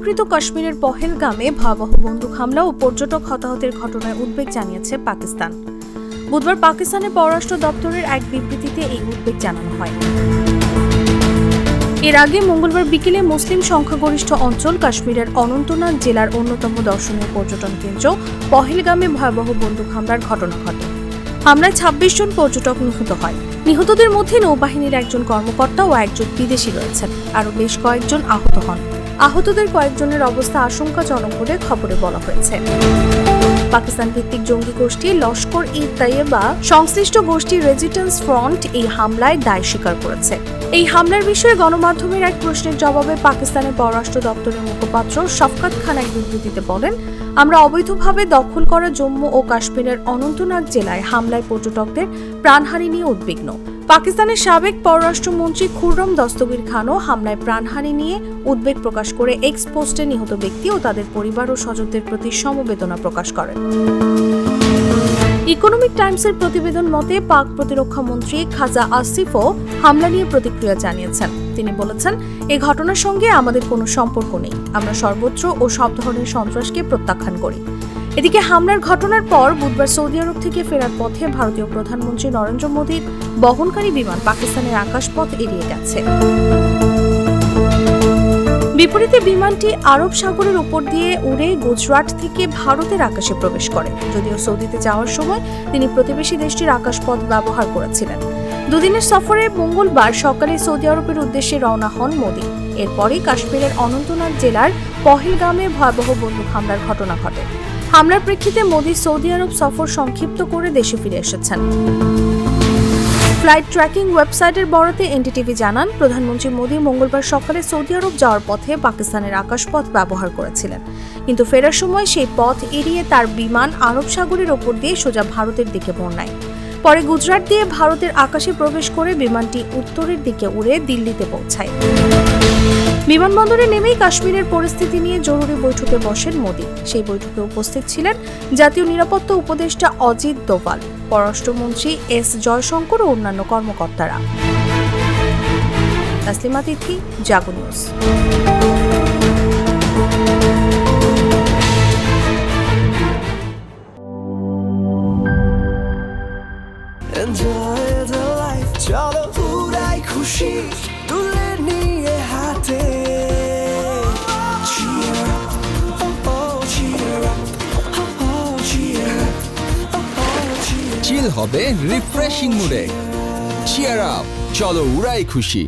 অধিকৃত কাশ্মীরের পহেলগামে ভয়াবহ বন্দুক হামলা ও পর্যটক হতাহতের ঘটনায় উদ্বেগ জানিয়েছে পাকিস্তান। বুধবার পাকিস্তানের পররাষ্ট্র দপ্তরের এক বিবৃতিতে এই উদ্বেগ জানানো হয়। এর আগে মঙ্গলবার বিকেলে মুসলিম সংখ্যাগরিষ্ঠ অঞ্চল কাশ্মীরের অনন্তনাগ জেলার অন্যতম দর্শনীয় পর্যটন কেন্দ্র পহেলগামে ভয়াবহ বন্দুক হামলার ঘটনা ঘটে। হামলায় ২৬ জন পর্যটক নিহত হয়। নিহতদের মধ্যে নৌবাহিনীর একজন কর্মকর্তা ও একজন বিদেশি রয়েছেন। আরও বেশ কয়েকজন আহত হন। আহতদের কয়েকজনের অবস্থা আশঙ্কাজনক বলে খবরে বলা হয়েছে। পাকিস্তান ভিত্তিক জঙ্গি গোষ্ঠী লস্কর-ই-তৈয়বা সংশ্লিষ্ট গোষ্ঠী রেজিস্ট্যান্স ফ্রন্ট এই হামলায় দায় স্বীকার করেছে। এই হামলার বিষয়ে গণমাধ্যমের এক প্রশ্নের জবাবে পাকিস্তানের পররাষ্ট্র দপ্তরের মুখপাত্র শফকাত খান এক বিবৃতিতে বলেন, আমরা অবৈধভাবে দখল করা জম্মু ও কাশ্মীরের অনন্তনাগ জেলায় হামলায় পর্যটকদের প্রাণহানি নিয়ে উদ্বিগ্ন। পাকিস্তানের সাবেক পররাষ্ট্রমন্ত্রী খুররম দস্তগীর খানও হামলায় প্রাণহানি নিয়ে উদ্বেগ প্রকাশ করে এক্স পোস্টে নিহত ব্যক্তি ও তাদের পরিবার ও স্বজনদের প্রতি সমবেদনা প্রকাশ করেন। ইকোনমিক টাইমসের প্রতিবেদন মতে পাক প্রতিরক্ষা মন্ত্রী খাজা আসিফও হামলা নিয়ে প্রতিক্রিয়া জানিয়েছেন। তিনি বলেছেন, এই ঘটনার সঙ্গে আমাদের কোনো সম্পর্ক নেই। আমরা সর্বত্র ও সব ধরনের সন্ত্রাসকে প্রত্যাখ্যান করি। এদিকে হামলার ঘটনার পর বুধবার সৌদি আরব থেকে ফেরার পথে ভারতীয় প্রধানমন্ত্রী নরেন্দ্র মোদীর বহনকারী বিমান পাকিস্তানের আকাশপথ এড়িয়ে গেছে। বিপরীতে বিমানটি আরব সাগরের উপর দিয়ে উড়ে গুজরাট থেকে ভারতের আকাশে প্রবেশ করে। যদিও সৌদিতে যাওয়ার সময় তিনি প্রতিবেশী দেশটির আকাশপথ ব্যবহার করেছিলেন। দুদিনের সফরে মঙ্গলবার সকালে সৌদি আরবের উদ্দেশ্যে রওনা হন মোদী। এরপরই কাশ্মীরের অনন্তনাগ জেলার পহেলগামে ভয়াবহ বন্দুক হামলার ঘটনা ঘটে। হামলার প্রেক্ষিতে মোদী সৌদি আরব সফর সংক্ষিপ্ত করে দেশে ফিরে এসেছেন। ফ্লাইট ট্র্যাকিং ওয়েবসাইটের বরাতে এনডিটিভি জানান, প্রধানমন্ত্রী মোদী মঙ্গলবার সকালে সৌদি আরব যাওয়ার পথে পাকিস্তানের আকাশপথ ব্যবহার করেছিলেন, কিন্তু ফেরার সময় সেই পথ এড়িয়ে তার বিমান আরব সাগরের ওপর দিয়ে সোজা ভারতের দিকে মোড় নেয়। পরে গুজরাট দিয়ে ভারতের আকাশে প্রবেশ করে বিমানটি উত্তরের দিকে উড়ে দিল্লিতে পৌঁছায়। বিমানবন্দরে নেমেই কাশ্মীরের পরিস্থিতি নিয়ে জরুরি বৈঠকে বসেন মোদী। সেই বৈঠকে উপস্থিত ছিলেন জাতীয় নিরাপত্তা উপদেষ্টা অজিত দোভাল, পররাষ্ট্রমন্ত্রী এস জয়শঙ্কর ও অন্যান্য কর্মকর্তারা। তাসলিমা তিথি, জাগো নিউজ। Enjoy the life, চলো উড়াই খুশি তুলে নিয়ে হাতে। Cheer up, oh oh, cheer up, oh oh, cheer up, oh oh, cheer up. চিল হবে রিফ্রেশিং মুডে। চিয়ার আপ, চলো উড়াই খুশি।